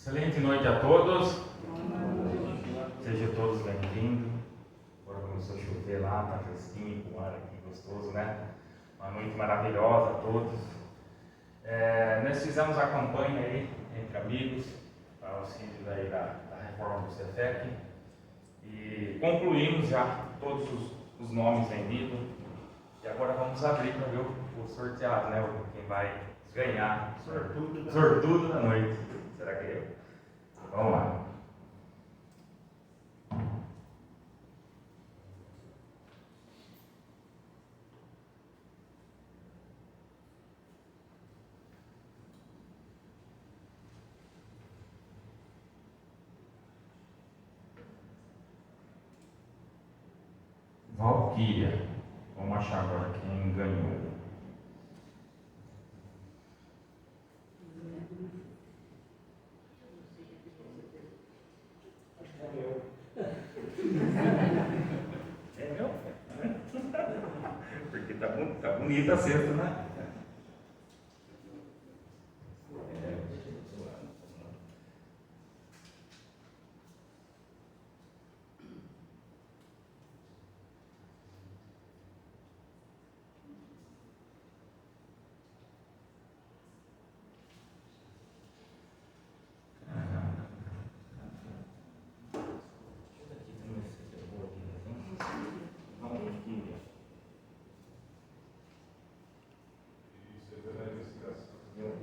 Excelente noite a todos. Sejam todos bem-vindos. Agora começou a chover lá, tá fresquinho, com o ar aqui gostoso, né? Uma noite maravilhosa a todos. Nós fizemos a campanha aí, entre amigos, para os filhos aí da reforma do CEFEC. E concluímos já todos os nomes vendidos. E agora vamos abrir para ver o sorteado, né? Quem vai ganhar. Sortudo da noite. Será que é eu? Vamos lá. Valquíria. Vamos achar agora quem ganhou. É meu? Porque tá bonita a cesta, né?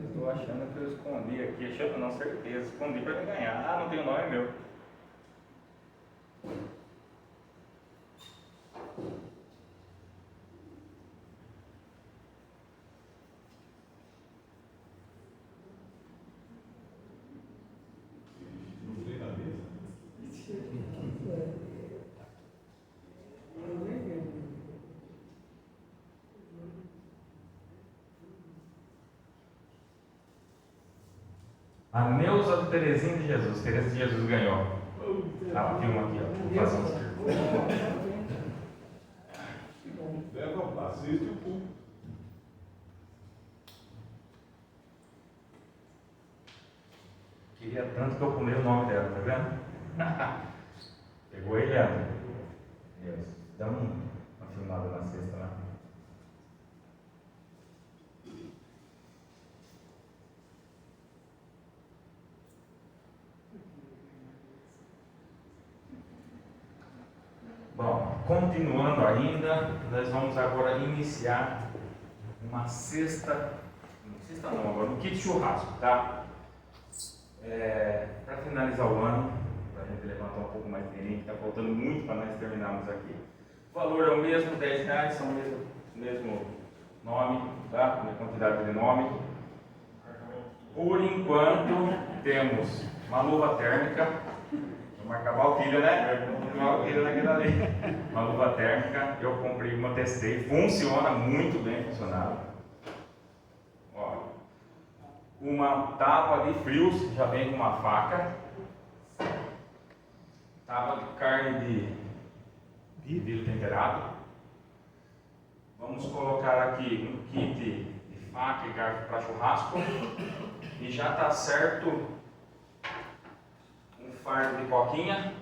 Estou achando que eu escondi aqui, achando não, certeza, escondi para ele ganhar. Ah, não tem o nome, é meu. A Neuza Terezinha de Jesus. Tereza de Jesus ganhou. Ah, filma aqui, ó. Vou fazer um círculo. Leva, assiste o público. Queria tanto que eu pulei o nome dela, tá vendo? Pegou ele, Ana. Dá uma filmada na sexta lá. Bom, continuando ainda, nós vamos agora iniciar uma cesta não, agora um kit churrasco, tá? Para finalizar o ano, para a gente levantar um pouco mais de dinheiro, está faltando muito para nós terminarmos aqui. O valor é o mesmo, R$10, são o mesmo nome, tá? A quantidade de nome. Por enquanto, temos uma luva térmica. Vamos marcar Valquíria, né? Valquíria naquela ali. Uma luva térmica, eu comprei uma, testei, funciona muito bem, funcionava. Ó, uma tábua de frios, já vem com uma faca. Tábua de carne de vidro temperado. Vamos colocar aqui um kit de faca e garfo para churrasco. E já está certo um fardo de coquinha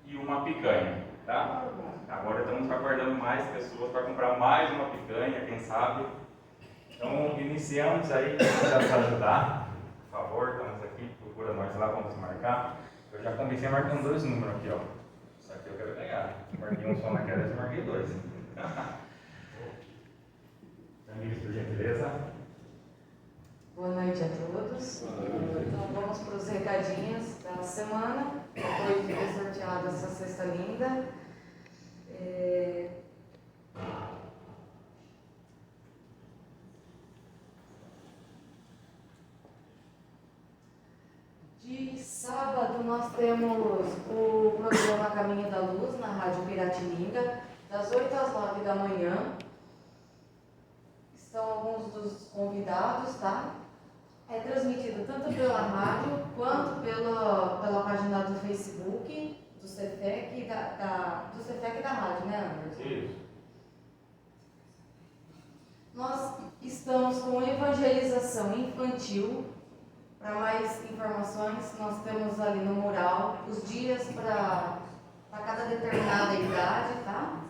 e uma picanha, tá? Agora estamos aguardando mais pessoas para comprar mais uma picanha, quem sabe. Então iniciamos aí, quem quiser nos ajudar, por favor, estamos aqui, procura nós lá, vamos marcar. Eu já comecei marcando 2 números aqui, ó. Isso aqui eu quero ganhar. Marquei um só naquela, eu marquei 2. Amigos, por gentileza. Boa noite a todos. Então vamos para os recadinhos da semana. Depois de ter sorteado essa cesta linda. De sábado nós temos o programa Caminho da Luz na Rádio Piratininga, das 8 às 9 da manhã. Estão alguns dos convidados, tá? É transmitido tanto pela rádio quanto pela página do Facebook, do CEFEC do CEFEC e da rádio, né, Anderson? Isso. Nós estamos com evangelização infantil Para mais informações, nós temos ali no mural os dias para cada determinada idade, tá?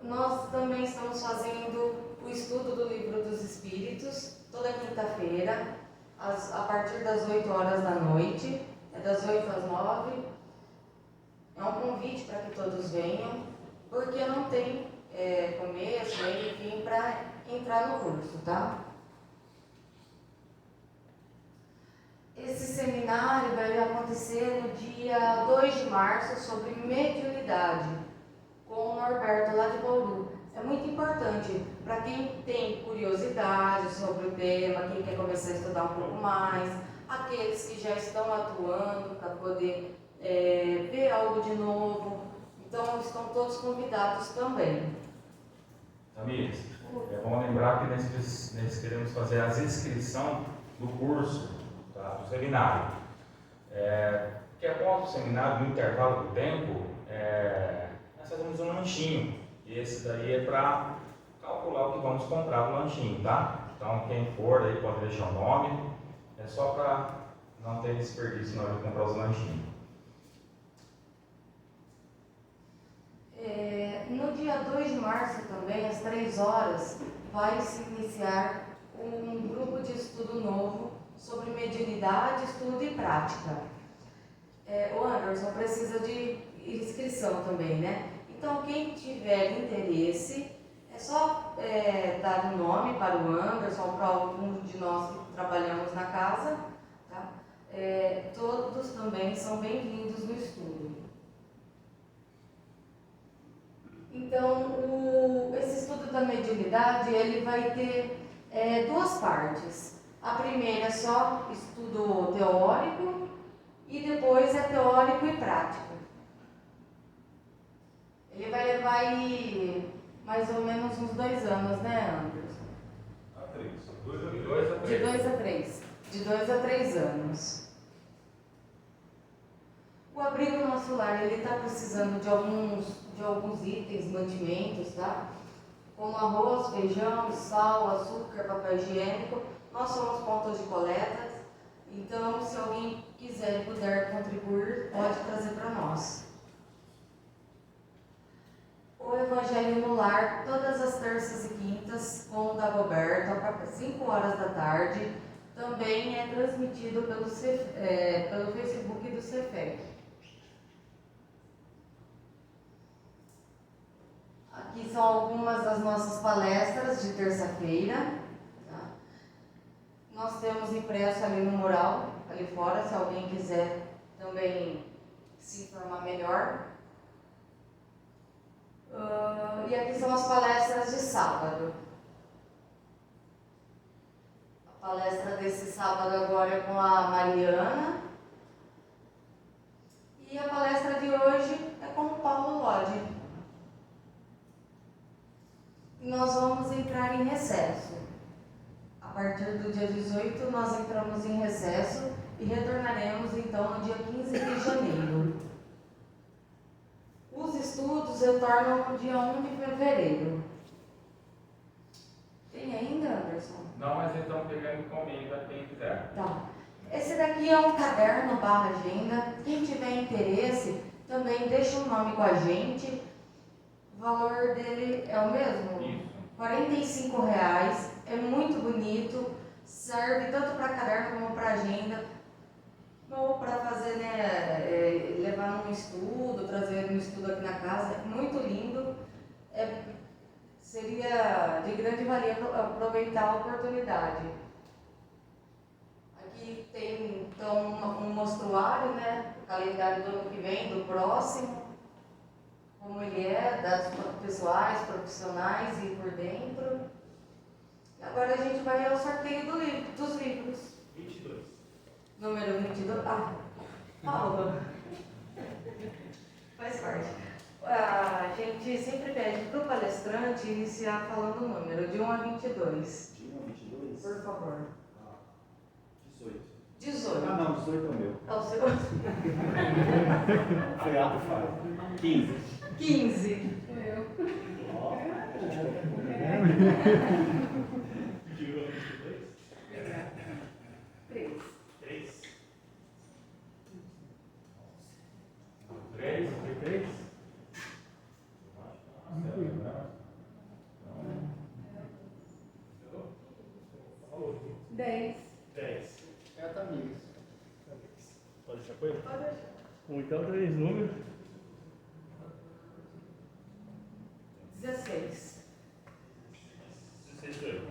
Nós também estamos fazendo o estudo do Livro dos Espíritos, toda quinta-feira, a partir das 8 horas da noite, das 8 às 9. É um convite para que todos venham, porque não tem começo, meio e fim para entrar no curso, tá? Esse seminário vai acontecer no dia 2 de março sobre mediunidade, com o Norberto lá de Bauru. É muito importante para quem tem curiosidade sobre o tema, quem quer começar a estudar um pouco mais, aqueles que já estão atuando para poder ver algo de novo. Então, estão todos convidados também. Amigos, é bom lembrar que nós queremos fazer as inscrições do curso, tá, do seminário. Que após o seminário, no intervalo do tempo, nós fazemos um lanchinho. E esse daí é para calcular o que vamos comprar no lanchinho, tá? Então, quem for aí pode deixar o nome. É só para não ter desperdício na hora de comprar os lanchinhos. No dia 2 de março também, às 3 horas, vai se iniciar um grupo de estudo novo sobre mediunidade, estudo e prática. O Anderson precisa de inscrição também, né? Então, quem tiver interesse, é só dar o nome para o Anderson, para algum de nós que trabalhamos na casa, tá? Todos também são bem-vindos no estudo. Então, esse estudo da mediunidade, ele vai ter duas partes. A primeira é só estudo teórico e depois é teórico e prático. Ele vai levar aí mais ou menos uns 2 anos, né, Anderson? De 2 a 3 anos. O Abrigo Nosso Lar, ele está precisando de alguns itens, mantimentos, tá? Como arroz, feijão, sal, açúcar, papel higiênico. Nós somos pontos de coleta, então se alguém quiser e puder contribuir, pode trazer para nós. O Evangelho no Lar, todas as terças e quintas, com o Dagoberto, às 5 horas da tarde, também é transmitido pelo Facebook do Cefec. Aqui são algumas das nossas palestras de terça-feira. Tá? Nós temos impresso ali no mural, ali fora, se alguém quiser também se informar melhor. E aqui são as palestras de sábado. A palestra desse sábado agora é com a Mariana. E a palestra de hoje é com o Paulo Lodi. Nós vamos entrar em recesso. A partir do dia 18, nós entramos em recesso e retornaremos então no dia 15 de janeiro. Os estudos retornam no dia 1 de fevereiro. Tem ainda, Anderson? Não, mas então pegando encomenda quem quiser. Tá. Esse daqui é um caderno / agenda. Quem tiver interesse, também deixa um nome com a gente. O valor dele é o mesmo? Isso. R$45. É muito bonito. Serve tanto para caderno como para agenda. Ou para fazer, levar num estudo, trazer um estudo aqui na casa. É muito lindo. Seria de grande valia aproveitar a oportunidade. Aqui tem então um mostruário, né? O calendário do ano que vem, do próximo. Como ele é, dados pessoais, profissionais e por dentro. Agora a gente vai ao sorteio dos livros. 22. Número 22. Paulo. Faz parte. A gente sempre pede para o palestrante iniciar falando o número, de 1 a 22. De 1 a 22? Por favor. 18. 18. Ah, não, 18 é o meu. É o seu. Foi alto, Fábio. 15. 15. Ó. 10. 10. Gato amigos. Pode deixar com ele? Pode deixar. Então, 3 números. 16. 16 sou eu.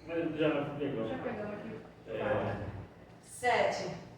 Mas já não pegou. Já pegamos aqui. É. 7.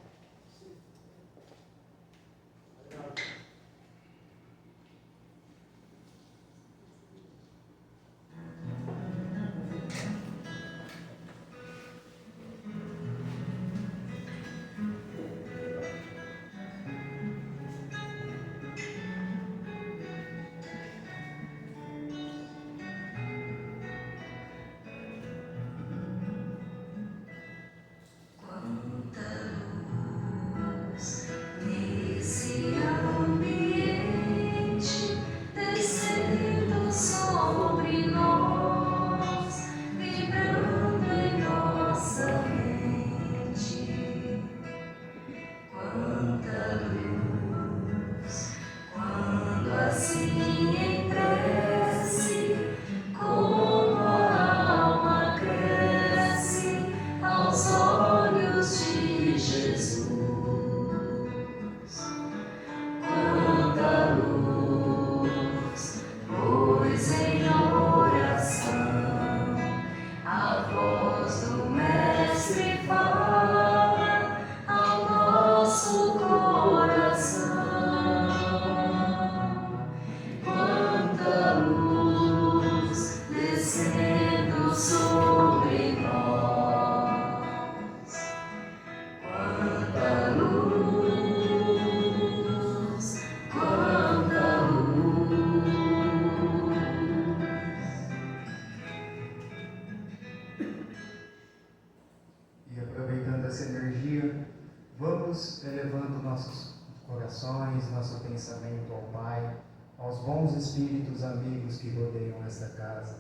nosso pensamento ao Pai, aos bons espíritos amigos que rodeiam esta casa,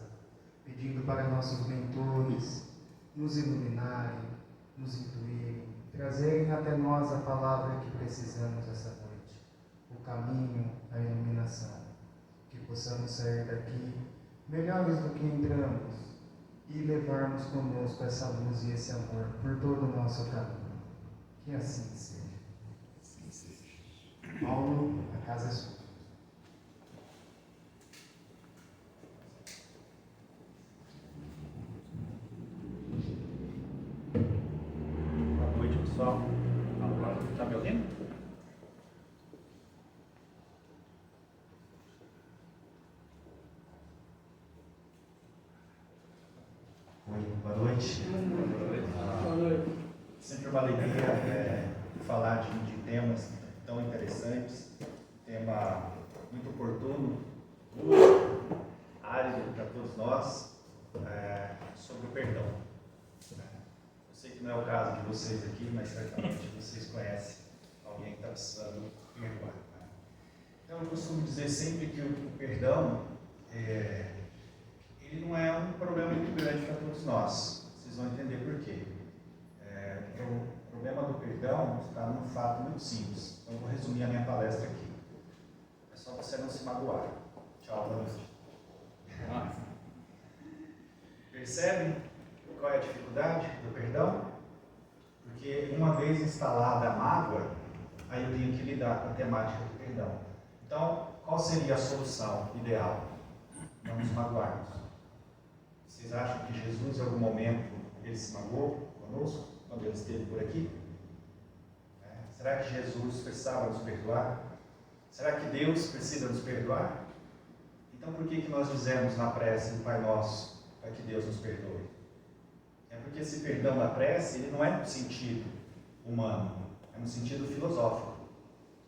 pedindo para nossos mentores nos iluminarem, nos intuírem, trazerem até nós a palavra que precisamos esta noite, o caminho, a iluminação, que possamos sair daqui melhores do que entramos e levarmos conosco essa luz e esse amor por todo o nosso caminho. Que assim seja. Paulo, a casa é sua. Boa noite, pessoal. Está me ouvindo? Oi, boa noite. Boa noite. Sempre uma alegria falar de temas tão interessantes, tema muito oportuno, árido para todos nós, sobre o perdão. Eu sei que não é o caso de vocês aqui, mas certamente vocês conhecem alguém que está precisando perdoar. Então eu costumo dizer sempre que o perdão, ele não é um problema muito grande para todos nós. Vocês vão entender por quê. O problema do perdão está num fato muito simples. Então, eu vou resumir a minha palestra aqui. É só você não se magoar. Tchau, boa noite. Percebem qual é a dificuldade do perdão? Porque uma vez instalada a mágoa, aí eu tenho que lidar com a temática do perdão. Então, qual seria a solução ideal? Não nos magoarmos. Vocês acham que Jesus, em algum momento, ele se magoou conosco? Quando ele esteve por aqui? Será que Jesus precisava nos perdoar? Será que Deus precisa nos perdoar? Então por que nós dizemos na prece do Pai Nosso para que Deus nos perdoe? É porque esse perdão da prece, ele não é no sentido humano, é no sentido filosófico.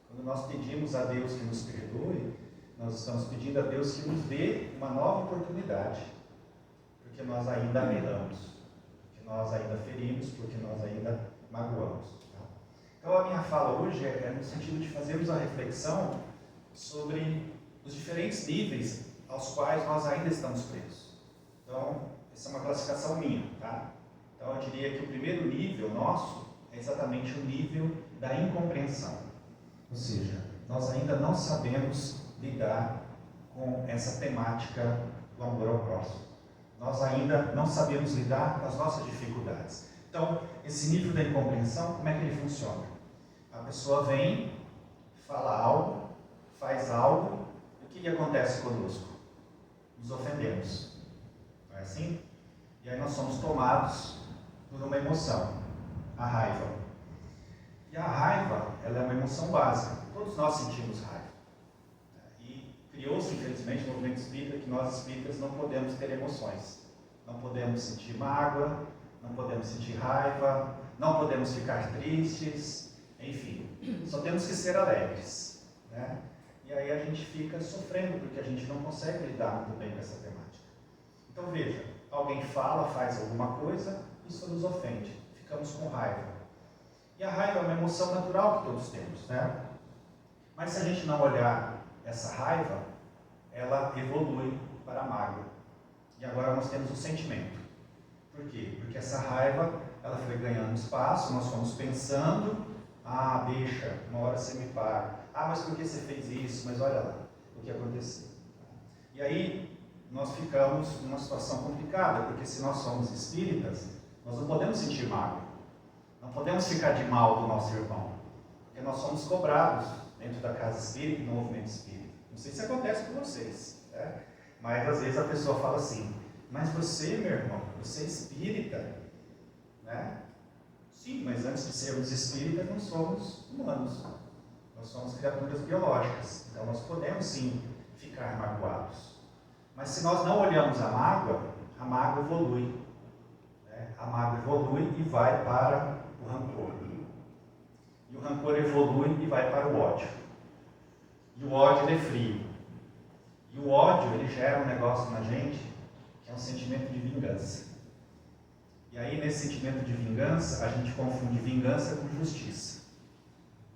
Quando nós pedimos a Deus que nos perdoe, nós estamos pedindo a Deus que nos dê uma nova oportunidade, porque nós ainda erramos. Nós ainda ferimos, porque nós ainda magoamos. Tá? Então a minha fala hoje é no sentido de fazermos a reflexão sobre os diferentes níveis aos quais nós ainda estamos presos. Então, essa é uma classificação minha. Tá? Então eu diria que o primeiro nível nosso é exatamente o nível da incompreensão. Ou seja, nós ainda não sabemos lidar com essa temática do amor ao próximo. Nós ainda não sabemos lidar com as nossas dificuldades. Então, esse nível da incompreensão, como é que ele funciona? A pessoa vem, fala algo, faz algo, e o que acontece conosco? Nos ofendemos. Não é assim? E aí nós somos tomados por uma emoção, a raiva. E a raiva, ela é uma emoção básica. Todos nós sentimos raiva. E criou-se, infelizmente, no movimento espírita que nós espíritas não podemos ter emoções. Não podemos sentir mágoa, não podemos sentir raiva, não podemos ficar tristes, enfim, só temos que ser alegres, né? E aí a gente fica sofrendo porque a gente não consegue lidar muito bem com essa temática. Então veja, alguém fala, faz alguma coisa, isso nos ofende, ficamos com raiva. E a raiva é uma emoção natural que todos temos, né? Mas se a gente não olhar essa raiva, ela evolui para a mágoa. E agora nós temos o sentimento. Por quê? Porque essa raiva, ela foi ganhando espaço, nós fomos pensando, deixa, uma hora você me paga. Mas por que você fez isso? Mas olha lá o que aconteceu. E aí, nós ficamos numa situação complicada, porque se nós somos espíritas, nós não podemos sentir mágoa. Não podemos ficar de mal do nosso irmão. Porque nós somos cobrados dentro da casa espírita e no movimento espírita. Não sei se acontece com vocês, né? Mas às vezes a pessoa fala assim, mas você, meu irmão, você é espírita, né? Sim, mas antes de sermos espíritas, nós somos humanos. Nós somos criaturas biológicas. Então nós podemos sim ficar magoados. Mas se nós não olhamos a mágoa evolui. Né? A mágoa evolui e vai para o rancor. E o rancor evolui e vai para o ódio. E o ódio ele é frio. E o ódio ele gera um negócio na gente que é um sentimento de vingança. E aí nesse sentimento de vingança, a gente confunde vingança com justiça.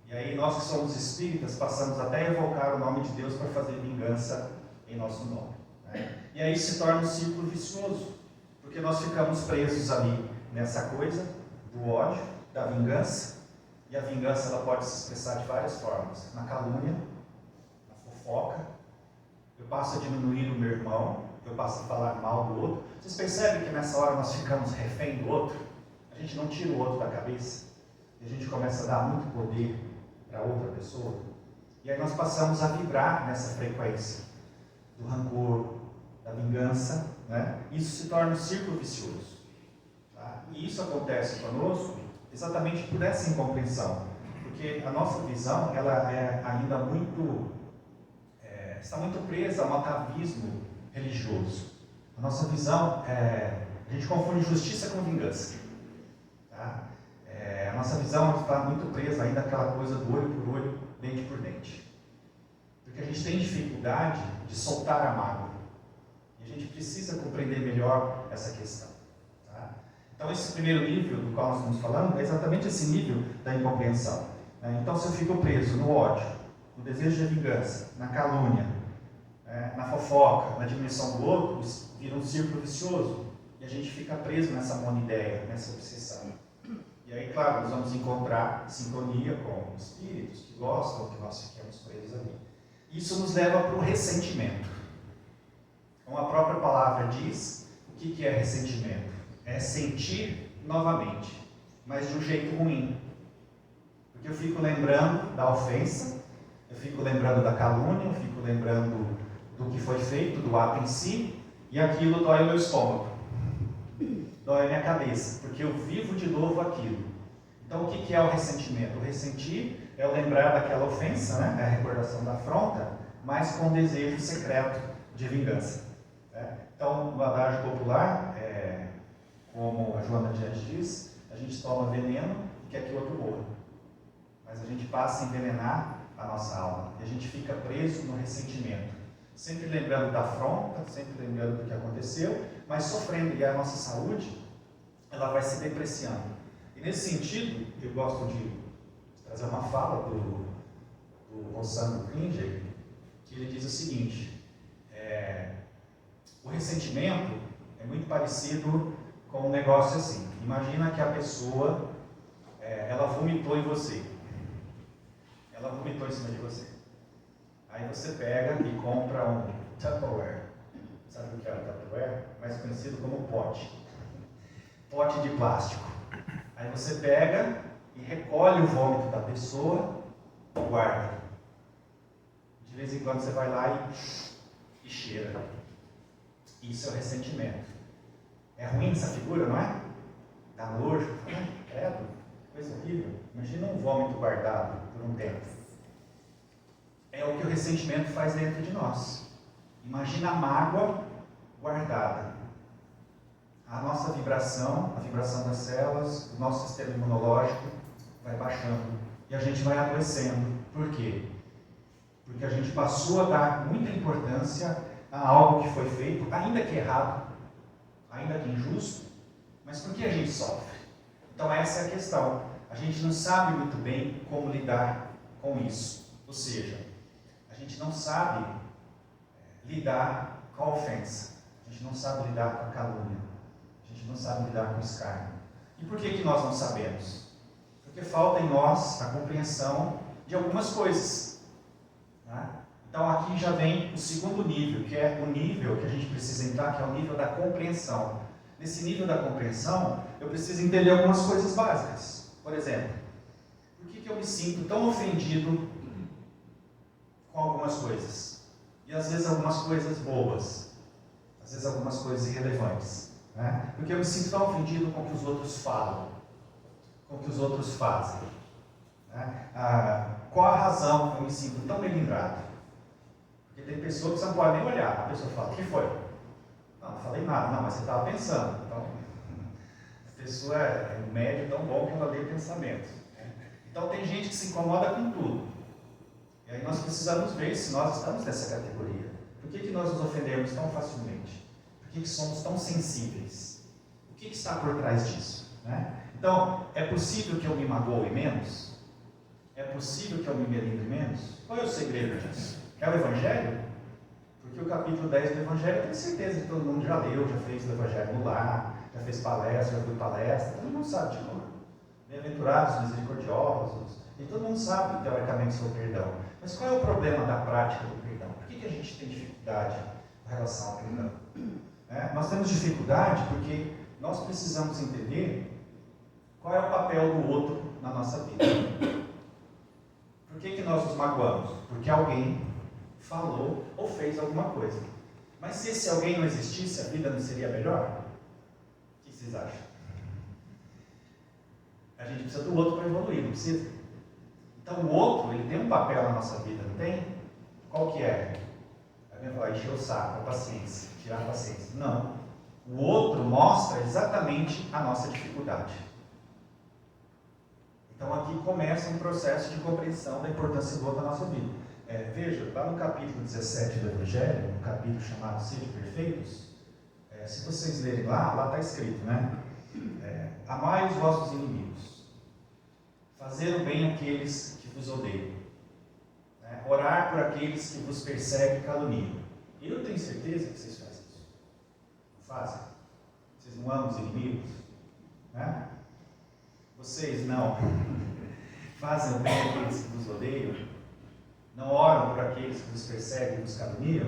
E aí nós que somos espíritas passamos até a evocar o nome de Deus para fazer vingança em nosso nome. Né? E aí se torna um círculo vicioso, porque nós ficamos presos ali nessa coisa do ódio, da vingança, e a vingança ela pode se expressar de várias formas, na calúnia, na fofoca. Eu passo a diminuir o meu irmão, eu passo a falar mal do outro. Vocês percebem que nessa hora nós ficamos refém do outro? A gente não tira o outro da cabeça, e a gente começa a dar muito poder para outra pessoa, e aí nós passamos a vibrar nessa frequência do rancor, da vingança, né? Isso se torna um círculo vicioso, tá? E isso acontece conosco exatamente por essa incompreensão, porque a nossa visão ela é ainda está muito presa a um atavismo religioso. A nossa visão a gente confunde justiça com vingança, tá? A nossa visão está muito presa ainda àquela coisa do olho por olho, dente por dente. Porque a gente tem dificuldade de soltar a mágoa. E a gente precisa compreender melhor essa questão. Tá? Então esse primeiro nível do qual nós estamos falando é exatamente esse nível da incompreensão. Então se eu fico preso no ódio, no desejo de vingança, na calúnia, na fofoca, na diminuição do outro, isso vira um círculo vicioso. E a gente fica preso nessa monoideia, nessa obsessão. E aí, claro, nós vamos encontrar sintonia com espíritos que gostam que nós fiquemos presos ali. Isso nos leva para o ressentimento. Como a própria palavra diz, o que é ressentimento? É sentir novamente, mas de um jeito ruim. Porque eu fico lembrando da ofensa, eu fico lembrando da calúnia, eu fico lembrando do que foi feito, do ato em si, e aquilo dói o meu estômago. Dói a minha cabeça, porque eu vivo de novo aquilo. Então o que é o ressentimento? O ressentir é o lembrar daquela ofensa, né? É a recordação da afronta, mas com desejo secreto de vingança. Né? Então no adágio popular, como a Joana Diante diz, a gente toma veneno e quer que o outro morra. Mas a gente passa a envenenar a nossa alma e a gente fica preso no ressentimento. Sempre lembrando da afronta, sempre lembrando do que aconteceu, mas sofrendo, e a nossa saúde, ela vai se depreciando. E nesse sentido, eu gosto de trazer uma fala do Rossandro Klinger, que ele diz o seguinte, o ressentimento é muito parecido com um negócio assim. Imagina que a pessoa, ela vomitou em você. Ela vomitou em cima de você. Aí você pega e compra um Tupperware. Sabe o que é o Tupperware? Mais conhecido como pote. Pote de plástico. Aí você pega e recolhe o vômito da pessoa e guarda. De vez em quando você vai lá e cheira. Isso é o ressentimento. É ruim essa figura, não é? Dá nojo. Credo, coisa horrível. Imagina um vômito guardado por um tempo. É o que o ressentimento faz dentro de nós. Imagina a mágoa guardada. A nossa vibração, a vibração das células, o nosso sistema imunológico vai baixando e a gente vai adoecendo. Por quê? Porque a gente passou a dar muita importância a algo que foi feito, ainda que errado, ainda que injusto, mas por que a gente sofre? Então essa é a questão. A gente não sabe muito bem como lidar com isso. Ou seja, a gente não sabe lidar com a ofensa. A gente não sabe lidar com a calúnia. A gente não sabe lidar com o escárnio. E por que nós não sabemos? Porque falta em nós a compreensão de algumas coisas. Né? Então aqui já vem o segundo nível, que é o nível que a gente precisa entrar, que é o nível da compreensão. Nesse nível da compreensão, eu preciso entender algumas coisas básicas. Por exemplo, por que eu me sinto tão ofendido com algumas coisas? E às vezes algumas coisas bobas, às vezes algumas coisas irrelevantes. Né? Porque eu me sinto tão ofendido com o que os outros falam, com o que os outros fazem. Né? Qual a razão que eu me sinto tão melindrado? Porque tem pessoas que você não pode nem olhar. A pessoa fala, o que foi? Não falei nada. Não, mas você estava pensando. Então, a pessoa é um médio tão bom que ela lê pensamentos. Né? Então tem gente que se incomoda com tudo. E aí nós precisamos ver se nós estamos nessa categoria. Por que nós nos ofendemos tão facilmente? Por que somos tão sensíveis? O que está por trás disso? Né? Então, é possível que eu me magoe menos? É possível que eu me melindre menos? Qual é o segredo disso? É o Evangelho? Porque o capítulo 10 do Evangelho, eu tenho certeza que todo mundo já leu, já fez o Evangelho no lar, já fez palestra, já viu palestra, todo mundo sabe de cor. Bem-aventurados, misericordiosos, e todo mundo sabe, teoricamente, sobre o perdão. Mas qual é o problema da prática do perdão? Por que a gente tem dificuldade em relação ao perdão? Nós temos dificuldade porque nós precisamos entender qual é o papel do outro na nossa vida. Por que nós nos magoamos? Porque alguém falou ou fez alguma coisa. Mas se esse alguém não existisse, a vida não seria melhor? O que vocês acham? A gente precisa do outro para evoluir, não precisa? Então o outro, ele tem um papel na nossa vida, não tem? Qual que é? Alguém falar, encher o saco, a paciência, tirar a paciência. Não. O outro mostra exatamente a nossa dificuldade. Então aqui começa um processo de compreensão da importância do outro na nossa vida. Veja, lá no capítulo 17 do Evangelho, um capítulo chamado Sede Perfeitos, se vocês lerem lá está escrito, né? Amai os vossos inimigos, fazer o bem àqueles que vos odeiam, né? Orar por aqueles que vos perseguem e caluniam. Eu tenho certeza que vocês fazem isso. Não fazem? Vocês não amam os inimigos? Né? Vocês não fazem o bem àqueles que vos odeiam? Não oram por aqueles que vos perseguem e vos caluniam?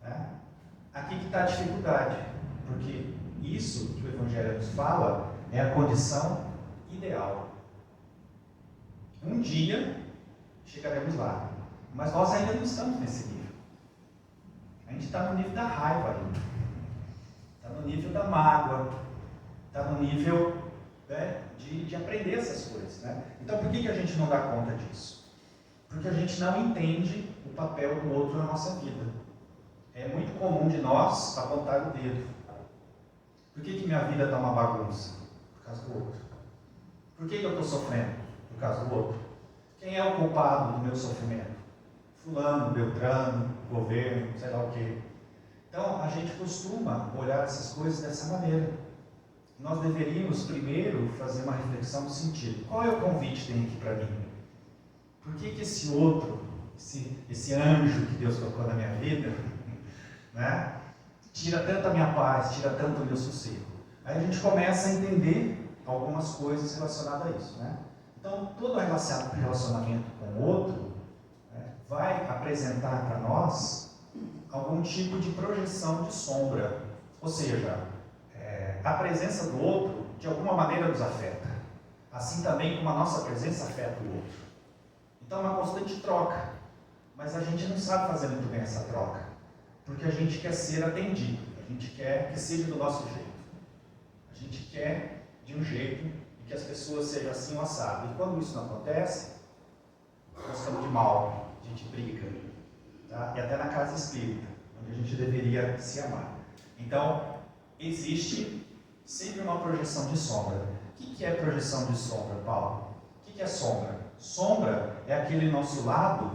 Né? Aqui que está a dificuldade, porque isso que o Evangelho nos fala é a condição ideal. Um dia chegaremos lá, mas nós ainda não estamos nesse nível. A gente está no nível da raiva ainda, está no nível da mágoa, está no nível, né, de aprender essas coisas. Né? Então por que a gente não dá conta disso? Porque a gente não entende o papel do outro na nossa vida. É muito comum de nós apontar o dedo. Por que minha vida está uma bagunça? Por causa do outro. Por que eu estou sofrendo? Por causa do outro. Quem é o culpado do meu sofrimento? Fulano, Beltrano, governo, sei lá o quê. Então, a gente costuma olhar essas coisas dessa maneira. Nós deveríamos primeiro fazer uma reflexão no sentido: qual é o convite que tem aqui para mim? Por que esse outro, esse anjo que Deus colocou na minha vida, né, tira tanta minha paz, tira tanto o meu sossego? Aí a gente começa a entender algumas coisas relacionadas a isso. Né? Então, todo relacionamento com o outro, né, vai apresentar para nós algum tipo de projeção de sombra. Ou seja, a presença do outro, de alguma maneira, nos afeta. assim também como a nossa presença afeta o outro. Então é uma constante troca, mas a gente não sabe fazer muito bem essa troca, porque a gente quer ser atendido, a gente quer que seja do nosso jeito, a gente quer de um jeito e que as pessoas sejam assim ou assado. E quando isso não acontece, nós estamos de mal, a gente briga, tá? E até na casa espírita, onde a gente deveria se amar. Então, existe sempre uma projeção de sombra. O que é projeção de sombra, Paulo? O que é sombra? Sombra é aquele nosso lado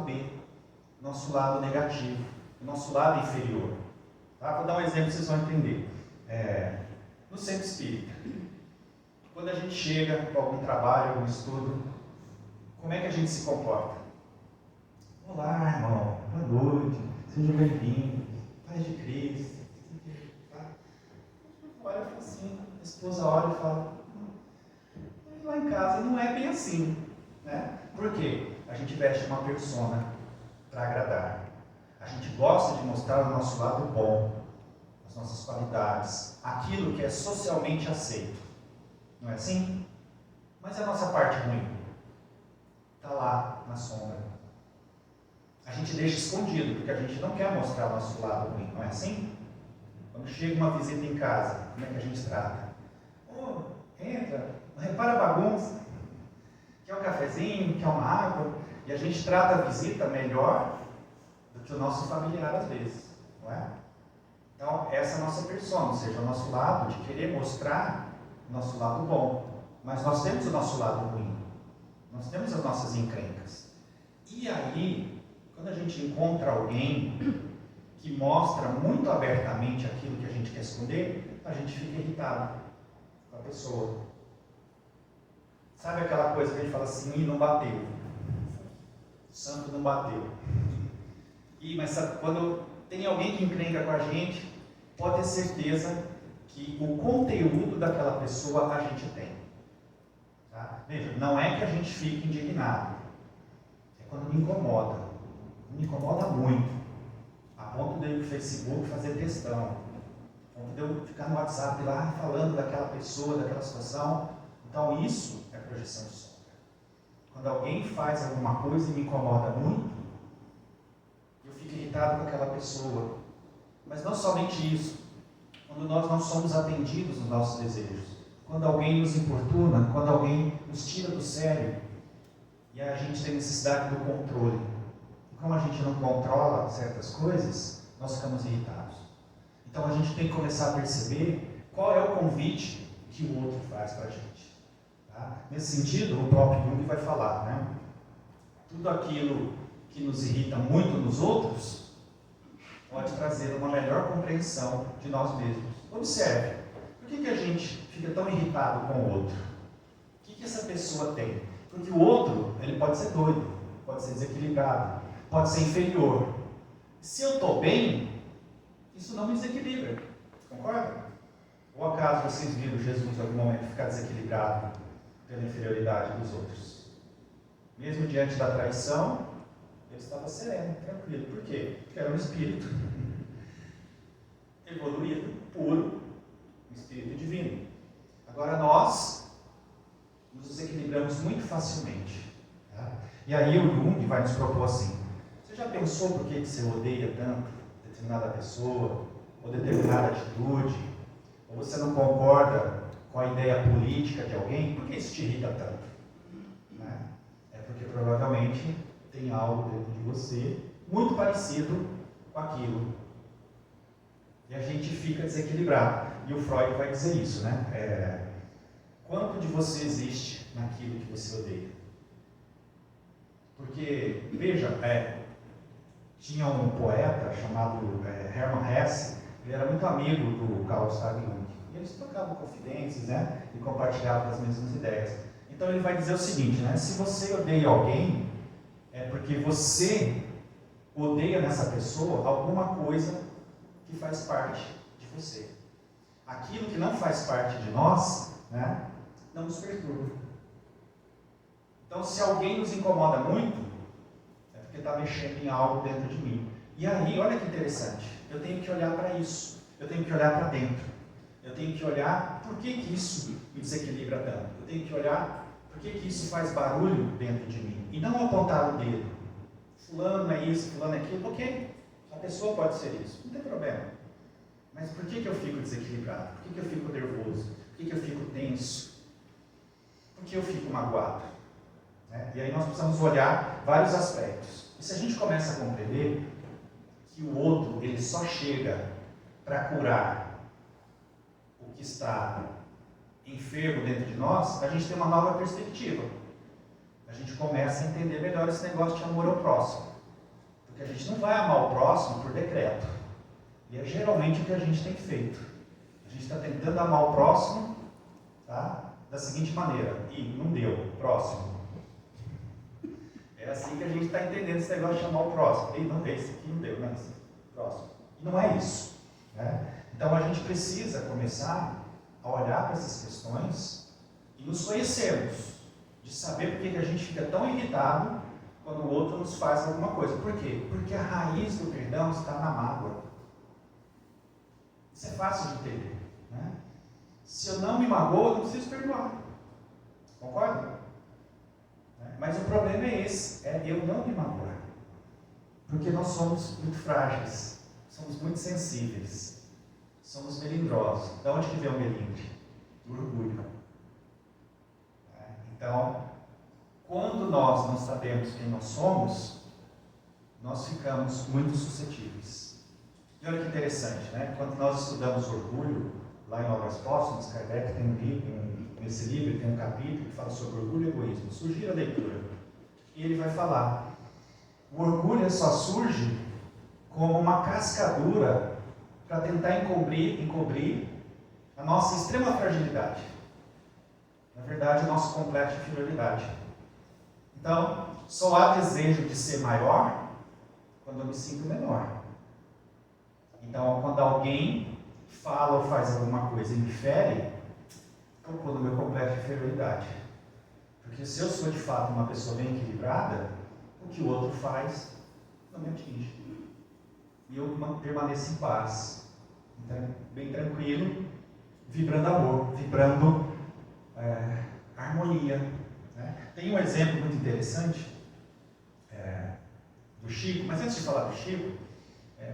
B, nosso lado negativo, nosso lado inferior. Tá? Vou dar um exemplo que vocês vão entender. No centro espírita, quando a gente chega para algum trabalho, algum estudo, como é que a gente se comporta? Olá, irmão, boa noite, seja bem-vindo, paz de Cristo. Tá? Olha e fala assim, a esposa olha e fala, lá em casa não é bem assim, né? Por quê? A gente veste uma persona para agradar. A gente gosta de mostrar o nosso lado bom, as nossas qualidades, aquilo que é socialmente aceito. Não é assim? Mas a nossa parte ruim está lá na sombra. A gente deixa escondido, porque a gente não quer mostrar o nosso lado ruim, não é assim? Quando chega uma visita em casa, como é que a gente trata? Entra, não repara a bagunça, quer um cafezinho, quer uma água, e a gente trata a visita melhor do que o nosso familiar às vezes, não é? Então, essa é a nossa persona, ou seja, o nosso lado de querer mostrar o nosso lado bom. Mas nós temos o nosso lado ruim, nós temos as nossas encrencas. E aí, quando a gente encontra alguém que mostra muito abertamente aquilo que a gente quer esconder, a gente fica irritado com a pessoa. Sabe aquela coisa que a gente fala assim, não bateu, o santo não bateu. Mas sabe, quando tem alguém que encrenca com a gente, pode ter certeza que o conteúdo daquela pessoa a gente tem. Tá? Veja, não é que a gente fique indignado, é quando me incomoda muito, a ponto de eu ir no Facebook fazer textão, a ponto de eu ficar no WhatsApp lá falando daquela pessoa, daquela situação. Então isso é projeção de sombra. Quando alguém faz alguma coisa e me incomoda muito, eu fico irritado com aquela pessoa. Mas não somente isso, quando nós não somos atendidos nos nossos desejos, quando alguém nos importuna, quando alguém nos tira do sério, e a gente tem necessidade do controle. E como a gente não controla certas coisas, nós ficamos irritados. Então a gente tem que começar a perceber qual é o convite que o outro faz para a gente. Tá? Nesse sentido, o próprio Jung vai falar, né? Tudo aquilo que nos irrita muito nos outros pode trazer uma melhor compreensão de nós mesmos. Observe, por que a gente fica tão irritado com o outro? O que essa pessoa tem? Porque o outro, ele pode ser doido, pode ser desequilibrado, pode ser inferior. Se eu estou bem, isso não me desequilibra. Concorda? Ou acaso vocês viram Jesus em algum momento ficar desequilibrado pela inferioridade dos outros? Mesmo diante da traição, ele estava sereno, tranquilo. Por quê? Porque era um espírito evoluído, puro, um espírito divino. Agora nós nos desequilibramos muito facilmente. Tá? E aí o Jung vai nos propor assim: você já pensou por que você odeia tanto determinada pessoa, ou determinada atitude, ou você não concorda com a ideia política de alguém? Por que isso te irrita tanto? Né? É porque provavelmente tem algo dentro de você muito parecido com aquilo. E a gente fica desequilibrado. E o Freud vai dizer isso, né? Quanto de você existe naquilo que você odeia? Porque, veja, tinha um poeta chamado Hermann Hesse, ele era muito amigo do Carl Gustav Jung. E eles trocavam confidências, né? E compartilhavam as mesmas ideias. Então ele vai dizer o seguinte, né? Se você odeia alguém, é porque você odeia nessa pessoa alguma coisa que faz parte de você. Aquilo que não faz parte de nós, né, não nos perturba. Então, se alguém nos incomoda muito, é porque está mexendo em algo dentro de mim. E aí, olha que interessante, eu tenho que olhar para isso, eu tenho que olhar para dentro. Eu tenho que olhar por que isso me desequilibra tanto. Eu tenho que olhar por que isso faz barulho dentro de mim. E não apontar o dedo. Fulano é isso, fulano é aquilo. Ok, a pessoa pode ser isso, não tem problema. Mas por que eu fico desequilibrado? Por que eu fico nervoso? Por que eu fico tenso? Por que eu fico magoado? E aí nós precisamos olhar vários aspectos. E se a gente começa a compreender que o outro ele só chega para curar o que está enfermo dentro de nós, a gente tem uma nova perspectiva. A gente começa a entender melhor esse negócio de amor ao próximo. Porque a gente não vai amar o próximo por decreto. E é geralmente o que a gente tem feito. A gente está tentando amar o próximo, tá? Da seguinte maneira: e não deu, próximo. É assim que a gente está entendendo esse negócio de amar o próximo. E não, esse aqui não deu, não, esse próximo. E não é isso. Então a gente precisa começar a olhar para essas questões e nos conhecermos, de saber por que a gente fica tão irritado quando o outro nos faz alguma coisa. Por quê? Porque a raiz do perdão está na mágoa. Isso é fácil de entender. Se eu não me magoo, eu não preciso perdoar. Concorda? Mas o problema é esse, é eu não me magoar. Porque nós somos muito frágeis, somos muito sensíveis, somos melindrosos. De onde que vem o melindre? Do orgulho. Então, quando nós não sabemos quem nós somos, nós ficamos muito suscetíveis. E olha que interessante, quando nós estudamos orgulho, lá em Obras Póstumas, Kardec tem um livro, nesse livro tem um capítulo que fala sobre orgulho e egoísmo. Sugira a leitura. E ele vai falar: o orgulho só surge como uma cascadura para tentar encobrir a nossa extrema fragilidade. Na verdade, o nosso completo de inferioridade. Então, só há desejo de ser maior quando eu me sinto menor. Então, quando alguém fala ou faz alguma coisa e me fere, tocou no meu completo de inferioridade. Porque se eu sou de fato uma pessoa bem equilibrada, o que o outro faz não me atinge. E eu permaneço em paz, então, bem tranquilo, vibrando amor, vibrando harmonia. Tem um exemplo muito interessante do Chico, mas antes de falar do Chico,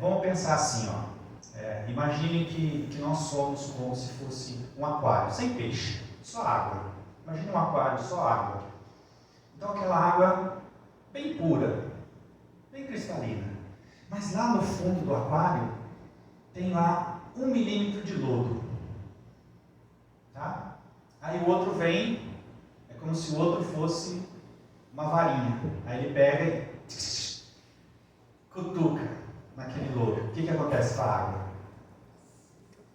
vamos pensar assim, imaginem que nós somos como se fosse um aquário, sem peixe, só água. Imagine um aquário, só água. Então aquela água bem pura, bem cristalina. Mas lá no fundo do aquário tem lá 1 milímetro de lodo. Tá? Aí o outro vem, é como se o outro fosse uma varinha. Aí ele pega e cutuca naquele lodo. O que acontece com a água?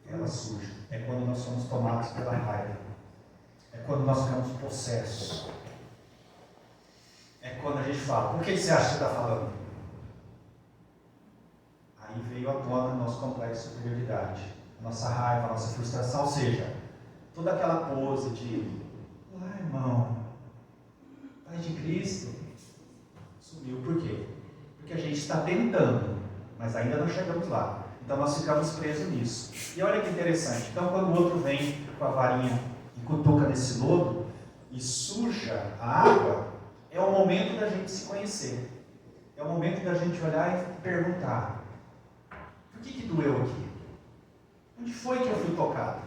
Ela surge. É quando nós somos tomados pela raiva. É quando nós ficamos possessos. É quando a gente fala: por que você acha que você está falando? Aí veio à tona o nosso complexo de superioridade, a nossa raiva, a nossa frustração, ou seja, toda aquela pose de: ah, irmão, Pai de Cristo, sumiu. Por quê? Porque a gente está tentando, mas ainda não chegamos lá. Então nós ficamos presos nisso. E olha que interessante, então quando o outro vem com a varinha e cutuca nesse lodo e suja a água, é o momento da gente se conhecer. É o momento da gente olhar e perguntar: por que doeu aqui? Onde foi que eu fui tocado?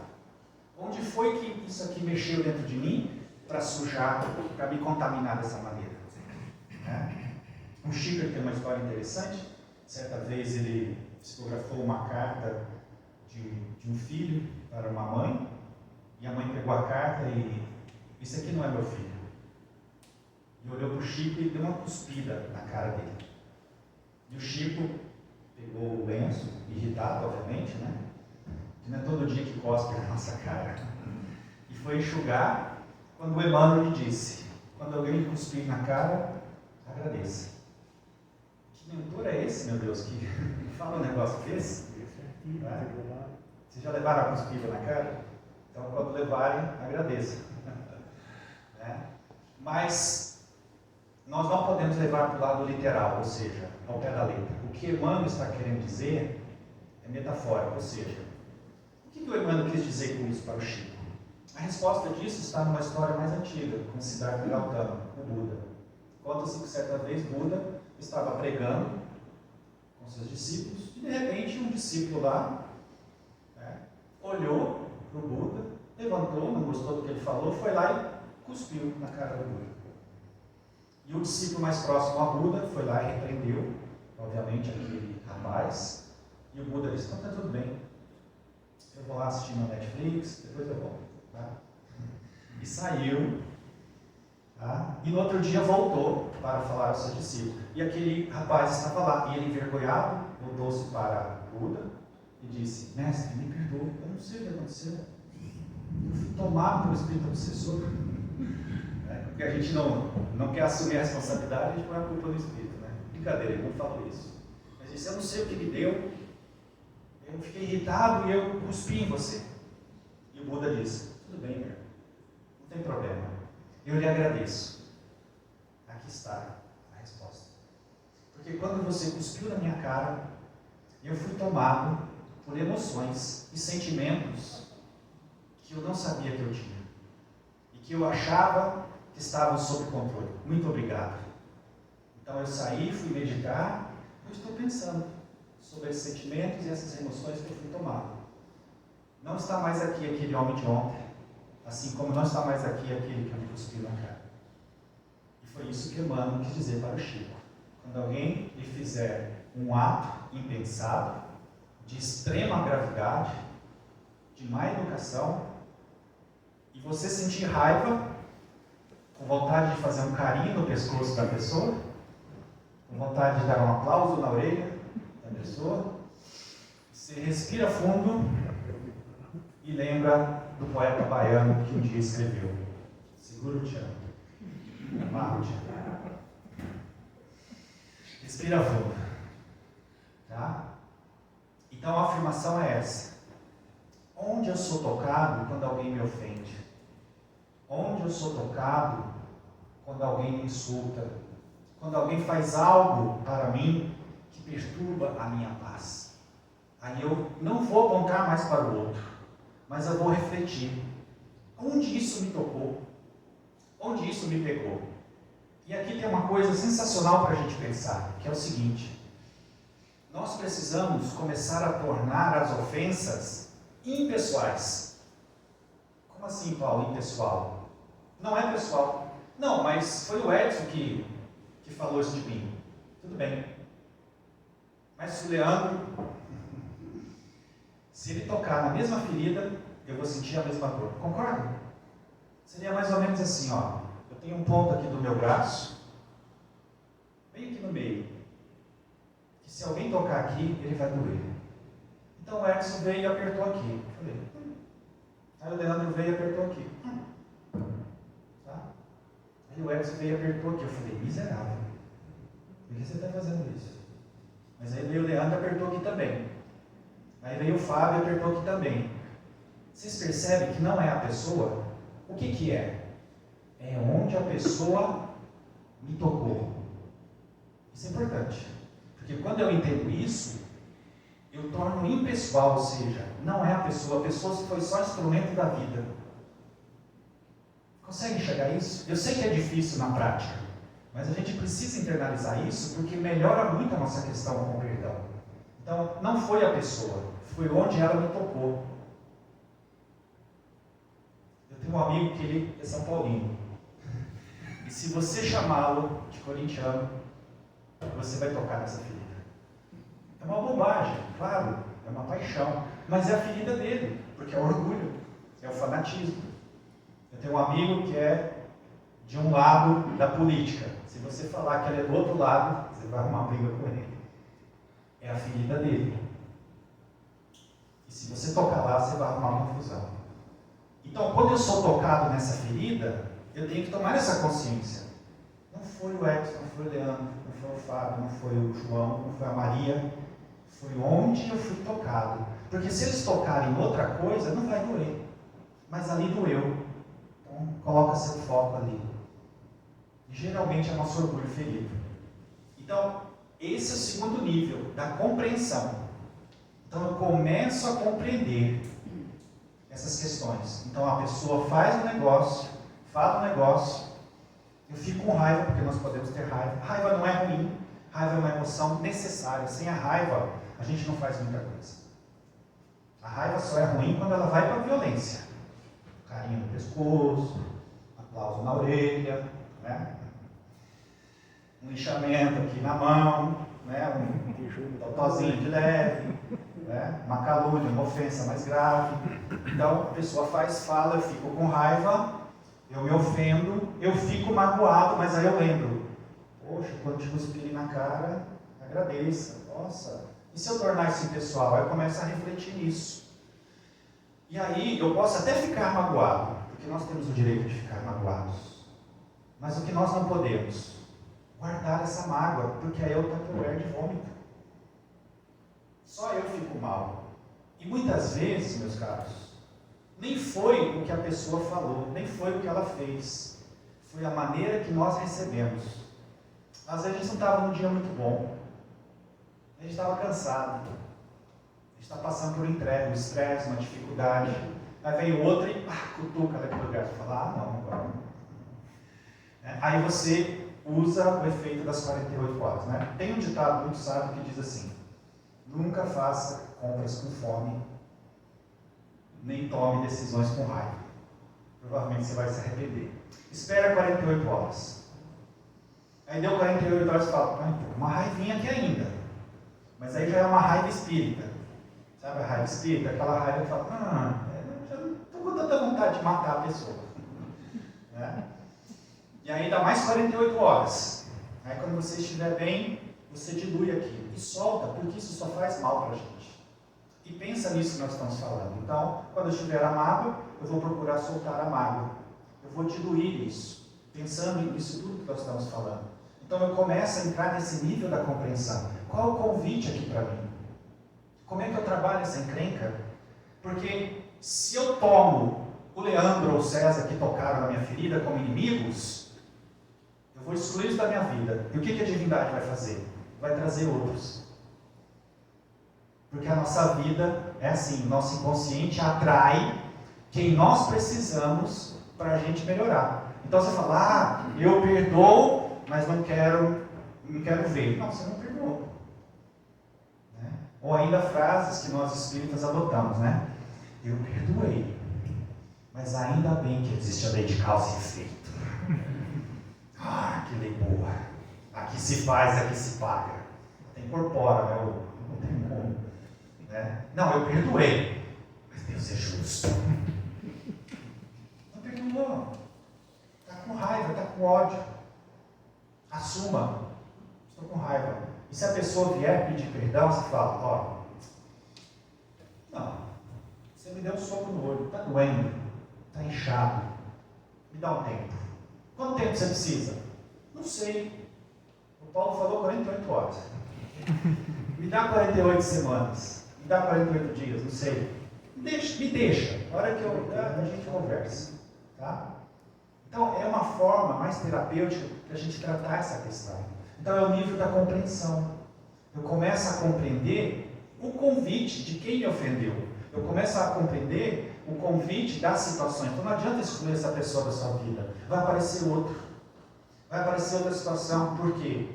Onde foi que isso aqui mexeu dentro de mim para sujar, para me contaminar dessa maneira? O Chico tem uma história interessante. Certa vez ele psicografou uma carta de um filho para uma mãe, e a mãe pegou a carta e: isso aqui não é meu filho. E olhou para o Chico e deu uma cuspida na cara dele. E o Chico pegou o lenço, irritado, obviamente, que não é todo dia que cospe na nossa cara, e foi enxugar, quando o Emmanuel lhe disse: quando alguém lhe cuspir na cara, agradeça. Que mentor é esse, meu Deus, que fala um negócio desse? Vocês já levaram a cuspida na cara? Então, quando levarem, agradeça. Mas nós não podemos levar para o lado literal, ou seja, ao pé da letra. O que Emmanuel está querendo dizer é metafórico, ou seja, o que o Emmanuel quis dizer com isso para o Chico? A resposta disso está numa história mais antiga, com Siddhartha Gautama, o Buda. Conta-se que certa vez Buda estava pregando com seus discípulos e de repente um discípulo lá olhou para o Buda, levantou, não gostou do que ele falou, foi lá e cuspiu na cara do Buda. E o discípulo mais próximo a Buda foi lá e repreendeu, obviamente, aquele rapaz. E o Buda disse: então está tudo bem, eu vou lá assistir no Netflix, depois eu volto. Tá? E saiu. Tá? E no outro dia voltou para falar aos seus discípulos. E aquele rapaz estava lá, e ele, envergonhado, voltou-se para Buda e disse: mestre, me perdoa, eu não sei o que aconteceu. Eu fui tomado pelo espírito obsessor. Porque a gente não quer assumir a responsabilidade, a gente põe a culpa no espírito. Né? Brincadeira, ele não falou isso. Mas disse: eu não sei o que me deu, eu fiquei irritado e eu cuspi em você. E o Buda disse: tudo bem, meu, não tem problema, eu lhe agradeço. Aqui está a resposta. Porque quando você cuspiu na minha cara, eu fui tomado por emoções e sentimentos que eu não sabia que eu tinha. E que eu achava que estavam sob controle. Muito obrigado. Então eu saí, fui meditar, eu estou pensando sobre esses sentimentos e essas emoções que eu fui tomado. Não está mais aqui aquele homem de ontem, assim como não está mais aqui aquele que me cuspiu na cara. E foi isso que Emmanuel quis dizer para o Chico. Quando alguém lhe fizer um ato impensado, de extrema gravidade, de má educação, e você sentir raiva, com vontade de fazer um carinho no pescoço da pessoa, com vontade de dar um aplauso na orelha da pessoa, você respira fundo e lembra do poeta baiano que um dia escreveu: segura o tchan, amarra o tchan. Respira fundo. Tá? Então a afirmação é essa: onde eu sou tocado quando alguém me ofende? Onde eu sou tocado quando alguém me insulta? Quando alguém faz algo para mim que perturba a minha paz? Aí eu não vou apontar mais para o outro, mas eu vou refletir. Onde isso me tocou? Onde isso me pegou? E aqui tem uma coisa sensacional para a gente pensar, que é o seguinte: nós precisamos começar a tornar as ofensas impessoais. Como assim, Paulo, impessoal? Não é pessoal. Não, mas foi o Edson que falou isso de mim. Tudo bem. Mas se o Leandro, se ele tocar na mesma ferida, eu vou sentir a mesma dor. Concorda? Seria mais ou menos assim, ó. Eu tenho um ponto aqui do meu braço, bem aqui no meio, que se alguém tocar aqui, ele vai doer. Então o Edson veio e apertou aqui. Falei. Aí o Leandro veio e apertou aqui. Tá? Aí o Edson veio e apertou aqui. Eu falei: miserável, por que você está fazendo isso? Mas aí veio o Leandro e apertou aqui também. Aí veio o Fábio e apertou aqui também. Vocês percebem que não é a pessoa? O que é? É onde a pessoa me tocou. Isso é importante. Porque quando eu entendo isso, eu torno impessoal, ou seja, não é a pessoa foi só instrumento da vida. Consegue enxergar isso? Eu sei que é difícil na prática, mas a gente precisa internalizar isso, porque melhora muito a nossa questão com o perdão. Então, não foi a pessoa, foi onde ela me tocou. Eu tenho um amigo que ele é São Paulino, e se você chamá-lo de corintiano, você vai tocar nessa ferida. É uma bobagem, claro, é uma paixão, mas é a ferida dele, porque é o orgulho, é o fanatismo. Eu tenho um amigo que é de um lado da política. Se você falar que ele é do outro lado, você vai arrumar briga com ele. É a ferida dele. E se você tocar lá, você vai arrumar uma confusão. Então, quando eu sou tocado nessa ferida, eu tenho que tomar essa consciência. Não foi o Edson, não foi o Leandro, não foi o Fábio, não foi o João, não foi a Maria. Foi onde eu fui tocado. Porque se eles tocarem em outra coisa, não vai doer. Mas ali doeu. Então, coloca seu foco ali. E geralmente é nosso orgulho ferido. Então, esse é o segundo nível da compreensão. Então, eu começo a compreender essas questões. Então a pessoa faz um negócio, fala um negócio, eu fico com raiva, porque nós podemos ter raiva. Raiva não é ruim, raiva é uma emoção necessária. Sem a raiva, a gente não faz muita coisa. A raiva só é ruim quando ela vai para a violência. Carinho no pescoço, aplauso na orelha, né? Um lixamento aqui na mão, né? Um totozinho de leve, né? Uma calúnia, uma ofensa mais grave. Então a pessoa fala, eu fico com raiva, eu me ofendo, eu fico magoado, mas aí eu lembro, poxa, quando te cuspirem na cara, agradeça, nossa. E se eu tornar isso impessoal? Aí eu começo a refletir nisso. E aí eu posso até ficar magoado, porque nós temos o direito de ficar magoados. Mas o que nós não podemos? Guardar essa mágoa, porque aí é o tupperware de vômito. Só eu fico mal. E muitas vezes, meus caros, nem foi o que a pessoa falou, nem foi o que ela fez. Foi a maneira que nós recebemos. Às vezes a gente não estava num dia muito bom. A gente estava cansado. A gente está passando por um estresse, uma dificuldade. Aí vem o outro e cutuca naquele lugar. Você fala, não, agora não. Aí você usa o efeito das 48 horas. Né? Tem um ditado muito sábio que diz assim: nunca faça compras com fome, nem tome decisões com raiva. Provavelmente você vai se arrepender. Espera 48 horas. Aí deu 48 horas e fala, uma raivinha aqui ainda. Mas aí já é uma raiva espírita. Sabe a raiva espírita? Aquela raiva que fala, já não estou com tanta vontade de matar a pessoa. Né? E aí dá mais 48 horas. Aí quando você estiver bem, você dilui aquilo e solta, porque isso só faz mal para a gente. E pensa nisso que nós estamos falando. Então, quando eu estiver a mágoa, eu vou procurar soltar a mágoa. Eu vou diluir isso, pensando nisso tudo que nós estamos falando. Então eu começo a entrar nesse nível da compreensão. Qual é o convite aqui para mim? Como é que eu trabalho essa encrenca? Porque se eu tomo o Leandro ou o César que tocaram na minha ferida como inimigos, eu vou excluí-los da minha vida. E o que a divindade vai fazer? Vai trazer outros. Porque a nossa vida é assim, nosso inconsciente atrai quem nós precisamos para a gente melhorar. Então você fala, eu perdoo, mas não quero ver. Não, você não perdoou. Né? Ou ainda frases que nós espíritas adotamos, né? Eu perdoei, mas ainda bem que existe a lei de causa e efeito. Que lei boa. Aqui se faz, aqui se paga. Até incorpora, né? Não tem como. Né? Não, eu perdoei, mas Deus é justo. Não perdoou. Está com raiva, está com ódio. Assuma. Estou com raiva. E se a pessoa vier pedir perdão, você fala, não, você me deu um soco no olho, está doendo, está inchado. Me dá um tempo. Quanto tempo você precisa? Não sei. O Paulo falou 48 horas. Me dá 48 semanas. Me dá 48 dias, não sei. Me deixa. Na hora que a gente conversa. Tá? Então, é uma forma mais terapêutica de a gente tratar essa questão. Então, é o nível da compreensão. Eu começo a compreender o convite de quem me ofendeu. Eu começo a compreender o convite das situações. Então, não adianta excluir essa pessoa da sua vida. Vai aparecer outro. Vai aparecer outra situação. Por quê?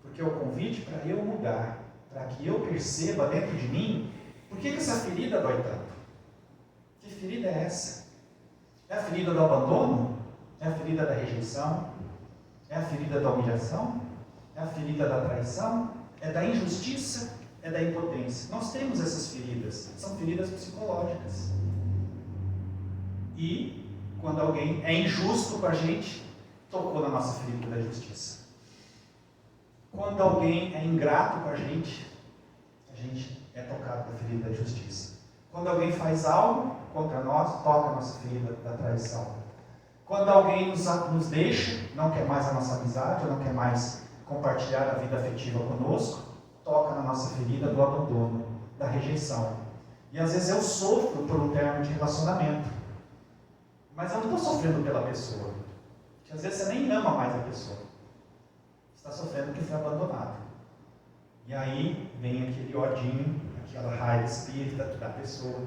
Porque é o convite para eu mudar. Para que eu perceba dentro de mim por que essa ferida dói tanto. Que ferida é essa? É a ferida do abandono? É a ferida da rejeição? É a ferida da humilhação? É a ferida da traição? É da injustiça? É da impotência? Nós temos essas feridas. São feridas psicológicas. E quando alguém é injusto com a gente, tocou na nossa ferida da justiça. Quando alguém é ingrato com a gente é tocado na ferida da justiça. Quando alguém faz algo contra nós, toca a nossa ferida da traição. Quando alguém nos deixa, não quer mais a nossa amizade, ou não quer mais compartilhar a vida afetiva conosco, toca na nossa ferida do abandono, da rejeição. E às vezes eu sofro por um término de relacionamento. Mas eu não estou sofrendo pela pessoa. Porque às vezes você nem ama mais a pessoa. Você está sofrendo porque foi abandonado. E aí vem aquele odinho, aquela raiva espírita da pessoa.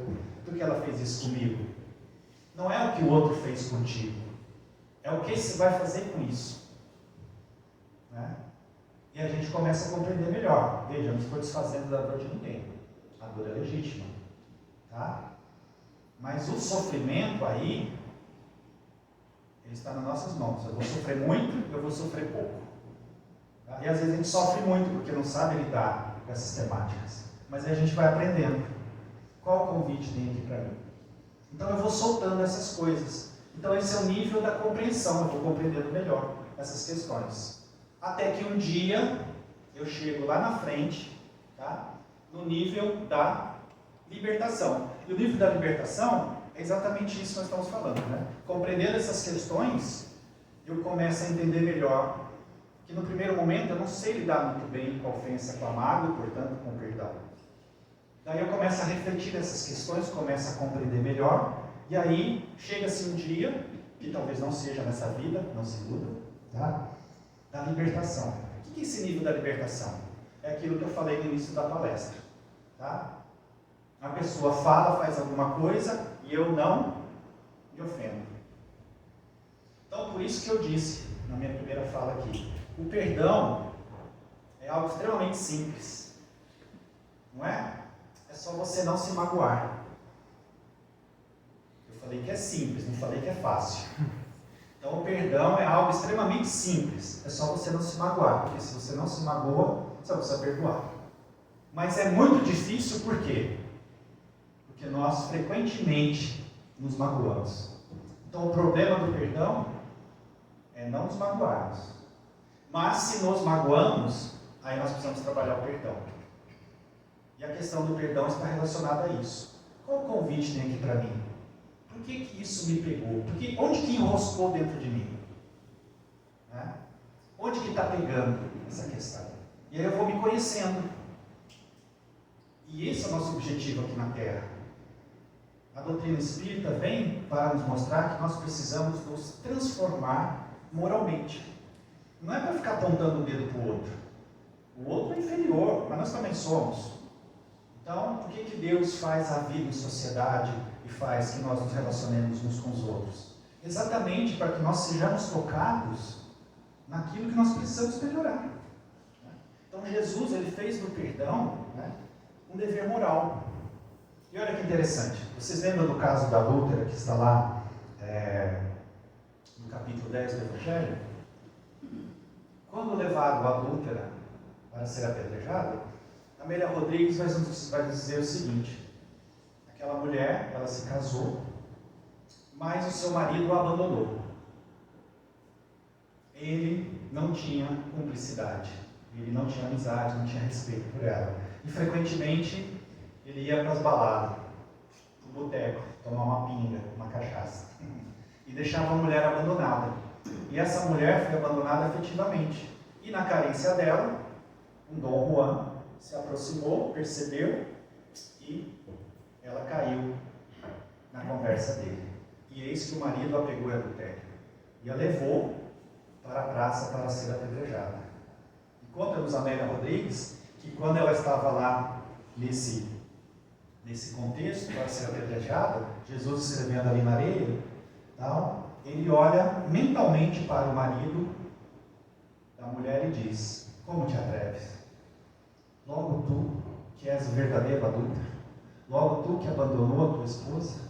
Por que ela fez isso comigo? Não é o que o outro fez contigo. É o que você vai fazer com isso. Né? E a gente começa a compreender melhor. Veja, não estou desfazendo da dor de ninguém. A dor é legítima. Tá? Mas o sofrimento aí, ele está nas nossas mãos. Eu vou sofrer muito, eu vou sofrer pouco. Tá? E às vezes a gente sofre muito porque não sabe lidar com essas temáticas. Mas aí a gente vai aprendendo. Qual o convite tem aqui para mim? Então eu vou soltando essas coisas. Então esse é o nível da compreensão. Eu vou compreendendo melhor essas questões. Até que um dia eu chego lá na frente, tá? No nível da libertação. E o nível da libertação é exatamente isso que nós estamos falando, né? Compreendendo essas questões, eu começo a entender melhor que no primeiro momento eu não sei lidar muito bem com a ofensa, com a mágoa e, portanto, com o perdão. Daí eu começo a refletir nessas questões, começo a compreender melhor, e aí chega-se um dia, que talvez não seja nessa vida, não se iluda, tá? Da libertação. O que é esse nível da libertação? É aquilo que eu falei no início da palestra, tá? A pessoa fala, faz alguma coisa, e eu não me ofendo. Então, por isso que eu disse, na minha primeira fala aqui, o perdão é algo extremamente simples, não é? É só você não se magoar. Eu falei que é simples, não falei que é fácil. Então o perdão é algo extremamente simples. É só você não se magoar. Porque se você não se magoa, você vai precisar perdoar. Mas é muito difícil por quê? Porque nós frequentemente nos magoamos. Então o problema do perdão é não nos magoarmos. Mas se nos magoamos, aí nós precisamos trabalhar o perdão. E a questão do perdão está relacionada a isso. Qual o convite tem aqui para mim? Por que isso me pegou? Onde que enroscou dentro de mim? Né? Onde que está pegando essa questão? E aí eu vou me conhecendo. E esse é o nosso objetivo aqui na Terra. A doutrina espírita vem para nos mostrar que nós precisamos nos transformar moralmente. Não é para ficar apontando o dedo para o outro. O outro é inferior, mas nós também somos. Então, por que Deus faz a vida em sociedade e faz que nós nos relacionemos uns com os outros? Exatamente para que nós sejamos tocados naquilo que nós precisamos melhorar. Então, Jesus ele fez do perdão, né, um dever moral. E olha que interessante. Vocês lembram do caso da adúltera que está lá no capítulo 10 do Evangelho? Quando levaram a adúltera para ser apedrejada, Amélia Rodrigues vai nos dizer o seguinte: aquela mulher, ela se casou, mas o seu marido a abandonou. Ele não tinha cumplicidade, ele não tinha amizade, não tinha respeito por ela. E frequentemente ele ia para as baladas, para o boteco, tomar uma pinga, uma cachaça, e deixava a mulher abandonada. E essa mulher foi abandonada efetivamente. E na carência dela, um Dom Juan se aproximou, percebeu e ela caiu na conversa dele. E eis que o marido a pegou em adultério e a levou para a praça para ser apedrejada. E conta-nos Amélia Rodrigues que quando ela estava lá nesse contexto para ser apedrejada, Jesus escrevendo ali na areia, então, ele olha mentalmente para o marido da mulher e diz: como te atreves? Logo tu, que és o verdadeiro adúltero, logo tu que abandonou a tua esposa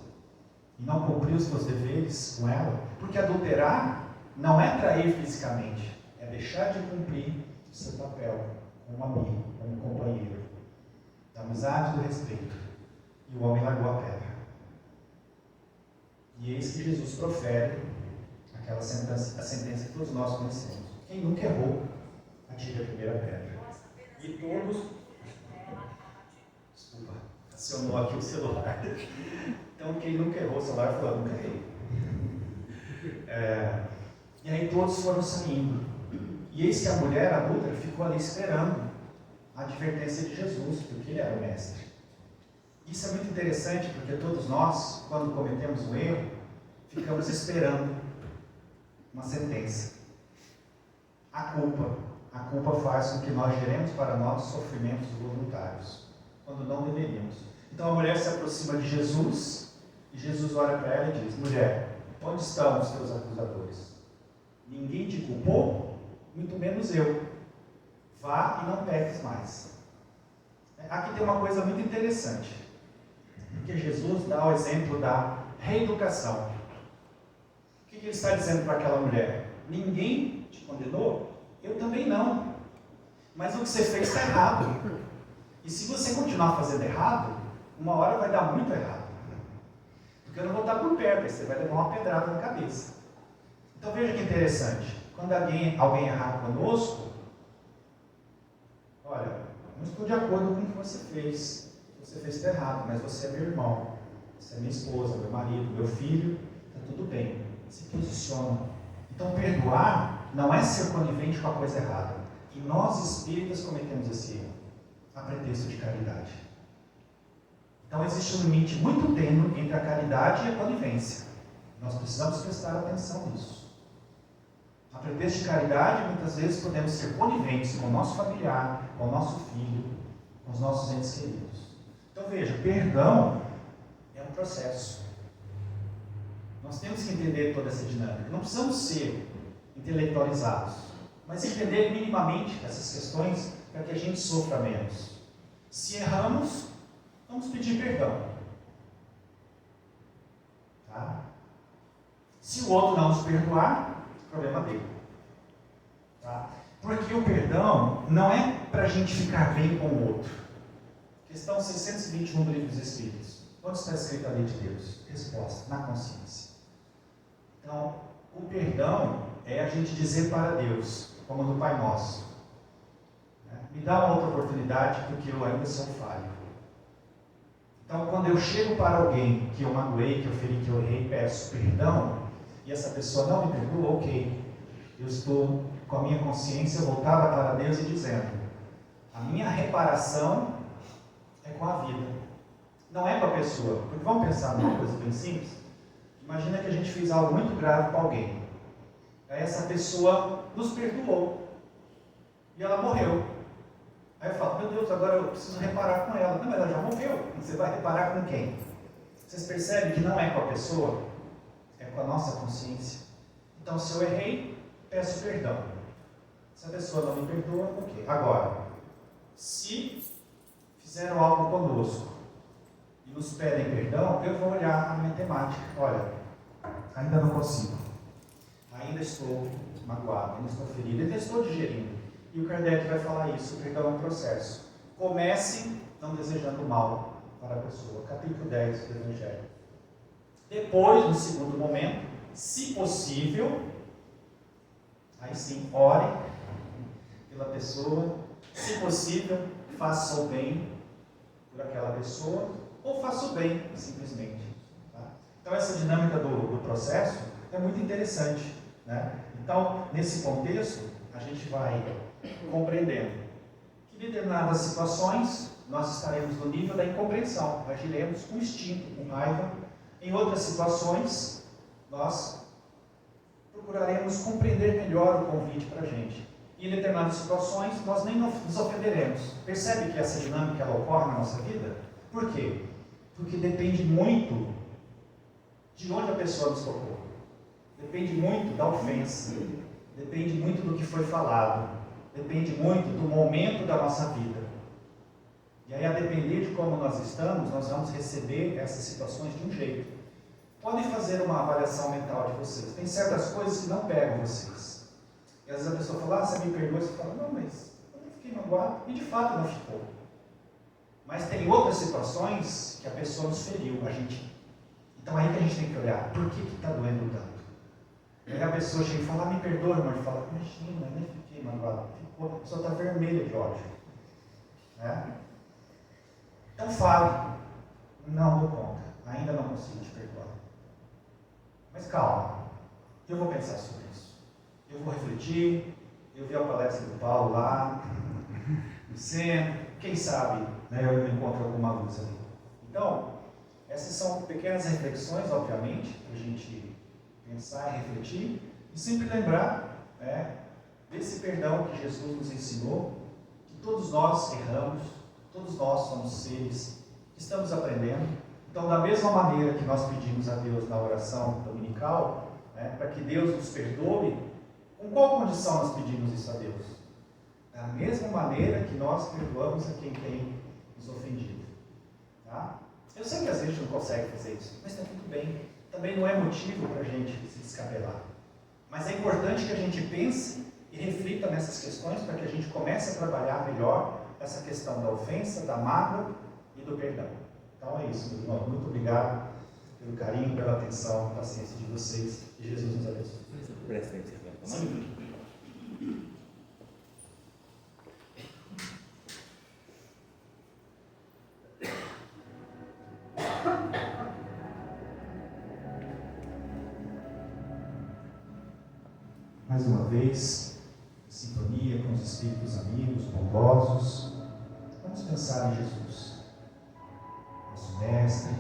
e não cumpriu os teus deveres com ela, porque adulterar não é trair fisicamente, é deixar de cumprir o seu papel como amigo, como companheiro, da amizade e do respeito. E o homem largou a pedra. E eis que Jesus profere aquela sentença, a sentença que todos nós conhecemos: quem nunca errou, atire a primeira pedra. E todos... Desculpa, acionou aqui o celular. Então, quem nunca errou o celular falou: nunca errei. E aí todos foram saindo. E eis que a mulher adúltera ficou ali esperando a advertência de Jesus, porque ele era o mestre. Isso é muito interessante, porque todos nós, quando cometemos um erro, ficamos esperando uma sentença. A culpa faz com que nós geremos para nós sofrimentos voluntários, quando não deveríamos. Então a mulher se aproxima de Jesus E Jesus olha para ela e diz: mulher, onde estão os teus acusadores? Ninguém te culpou? Muito menos eu. Vá e não peques mais. Aqui tem uma coisa muito interessante, porque Jesus dá o exemplo da reeducação. O que ele está dizendo para aquela mulher? Ninguém te condenou? Eu também não. Mas o que você fez está errado. E se você continuar fazendo errado, uma hora vai dar muito errado. Porque eu não vou estar por perto, aí você vai levar uma pedrada na cabeça. Então veja que interessante. Quando alguém errar conosco, olha, não estou de acordo com o que você fez. Você fez está errado, mas você é meu irmão, você é minha esposa, meu marido, meu filho, está tudo bem. Se posiciona. Então perdoar não é ser conivente com a coisa errada. E nós espíritas cometemos esse erro, a pretexto de caridade. Então existe um limite muito tênue entre a caridade e a conivência. Nós precisamos prestar atenção nisso. A pretexto de caridade, muitas vezes podemos ser coniventes com o nosso familiar, com o nosso filho, com os nossos entes queridos. Então veja, perdão é um processo. Nós temos que entender toda essa dinâmica. Não precisamos ser intelectualizados, mas entender minimamente essas questões para que a gente sofra menos. Se erramos, vamos pedir perdão. Tá? Se o outro não nos perdoar, problema dele. Tá? Porque o perdão não é para a gente ficar bem com o outro. Questão 621 do Livro dos Espíritos. Onde está escrita a lei de Deus? Resposta: na consciência. Então, o perdão é a gente dizer para Deus, como no Pai Nosso: me dá uma outra oportunidade, porque eu ainda sou falho. Então, quando eu chego para alguém que eu magoei, que eu feri, que eu errei, peço perdão, e essa pessoa não me perdoa, ok. Eu estou com a minha consciência voltada para Deus e dizendo: a minha reparação é com a vida, não é com a pessoa. Porque vamos pensar numa coisa bem simples. Imagina que a gente fez algo muito grave para alguém. Aí essa pessoa nos perdoou e ela morreu. Aí eu falo: meu Deus, agora eu preciso reparar com ela. Não, mas ela já morreu. Você vai reparar com quem? Vocês percebem que não é com a pessoa, é com a nossa consciência. Então, se eu errei, peço perdão. Se a pessoa não me perdoa, ok. Agora, se fizeram algo conosco e nos pedem perdão, eu vou olhar a minha temática. Olha, ainda não consigo. Ainda estou magoado, ainda estou ferido, ainda estou digerindo. E o Kardec vai falar isso: o perdão é um processo. Comece não desejando mal para a pessoa. Capítulo 10 do Evangelho. Depois, no segundo momento, se possível, aí sim, ore pela pessoa. Se possível, faça o bem por aquela pessoa, ou faça o bem, simplesmente. Tá? Então, essa dinâmica do processo é muito interessante. Né? Então, nesse contexto, a gente vai compreendendo que em determinadas situações nós estaremos no nível da incompreensão, agiremos com instinto, com raiva. Em outras situações, nós procuraremos compreender melhor o convite para a gente. E em determinadas situações, nós nem nos ofenderemos. Percebe que essa dinâmica ela ocorre na nossa vida? Por quê? Porque depende muito de onde a pessoa nos tocou. Depende muito da ofensa. Depende muito do que foi falado. Depende muito do momento da nossa vida. E aí, a depender de como nós estamos, nós vamos receber essas situações de um jeito. Podem fazer uma avaliação mental de vocês. Tem certas coisas que não pegam vocês. E às vezes a pessoa fala: você me perdoa? Você fala: não, mas eu não fiquei magoado. E de fato não ficou. Mas tem outras situações que a pessoa nos feriu, a gente. Então aí que a gente tem que olhar: por que está doendo tanto? E aí a pessoa chega e fala: me perdoa, irmão. E fala: imagina, eu nem fiquei magoado. Ficou, a pessoa está vermelha de ódio. Né? Então fale: não dou conta, ainda não consigo te perdoar. Mas calma, eu vou pensar sobre isso. Eu vou refletir. Eu vi a palestra do Paulo lá no centro. Quem sabe, né, eu encontro alguma luz ali. Então, essas são pequenas reflexões, obviamente, para a gente pensar e refletir. E sempre lembrar, né, desse perdão que Jesus nos ensinou, que todos nós erramos, todos nós somos seres que estamos aprendendo, Então, da mesma maneira que nós pedimos a Deus na oração dominical, né, para que Deus nos perdoe, com qual condição nós pedimos isso a Deus? Da mesma maneira que nós perdoamos a quem tem nos ofendido. Tá? Eu sei que às vezes a gente não consegue fazer isso, mas está tudo bem. Também não é motivo para a gente se descabelar. Mas é importante que a gente pense e reflita nessas questões para que a gente comece a trabalhar melhor essa questão da ofensa, da mágoa e do perdão. Então é isso, meus irmãos. Muito obrigado pelo carinho, pela atenção, paciência de vocês. E Jesus nos abençoe. Presta atenção. Sim. Mais uma vez, em sintonia com os espíritos amigos, bondosos, vamos pensar em Jesus, nosso mestre,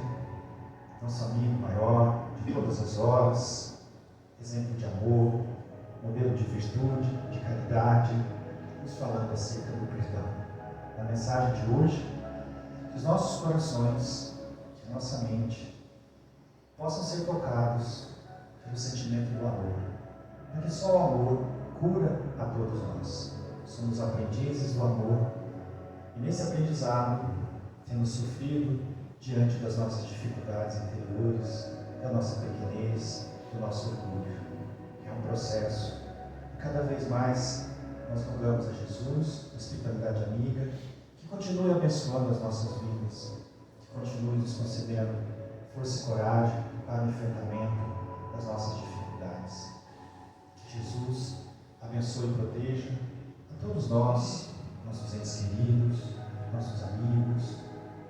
nosso amigo maior de todas as horas, exemplo de amor, modelo de virtude, de caridade, nos falando acerca do perdão. Na mensagem de hoje, que os nossos corações, que a nossa mente, possam ser tocados pelo sentimento do amor. Porque só o amor cura a todos nós. Somos aprendizes do amor e nesse aprendizado temos sofrido diante das nossas dificuldades interiores, da nossa pequenez, do nosso orgulho. É um processo. E cada vez mais nós rogamos a Jesus, a espiritualidade amiga, que continue abençoando as nossas vidas, que continue nos concedendo força e coragem para o enfrentamento das nossas dificuldades. Jesus abençoe e proteja a todos nós, nossos entes queridos, nossos amigos,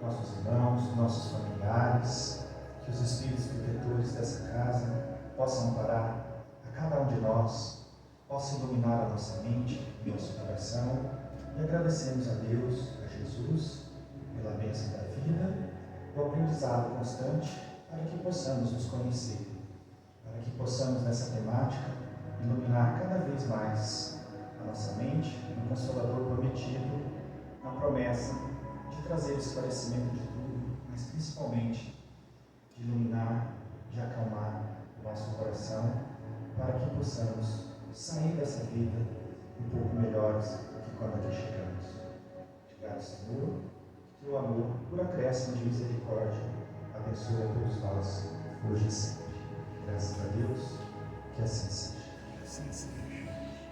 nossos irmãos, nossos familiares, que os espíritos protetores dessa casa possam amparar a cada um de nós, possam iluminar a nossa mente, o nosso coração, e agradecemos a Deus, a Jesus, pela bênção da vida, o aprendizado constante, para que possamos nos conhecer, para que possamos nessa temática iluminar cada vez mais a nossa mente no Consolador prometido, na promessa de trazer esclarecimento de tudo, mas principalmente de iluminar, de acalmar o nosso coração, para que possamos sair dessa vida um pouco melhores do que quando aqui chegamos. Obrigado, Senhor, que o amor, por acréscimo de misericórdia, abençoe a todos nós, hoje e sempre.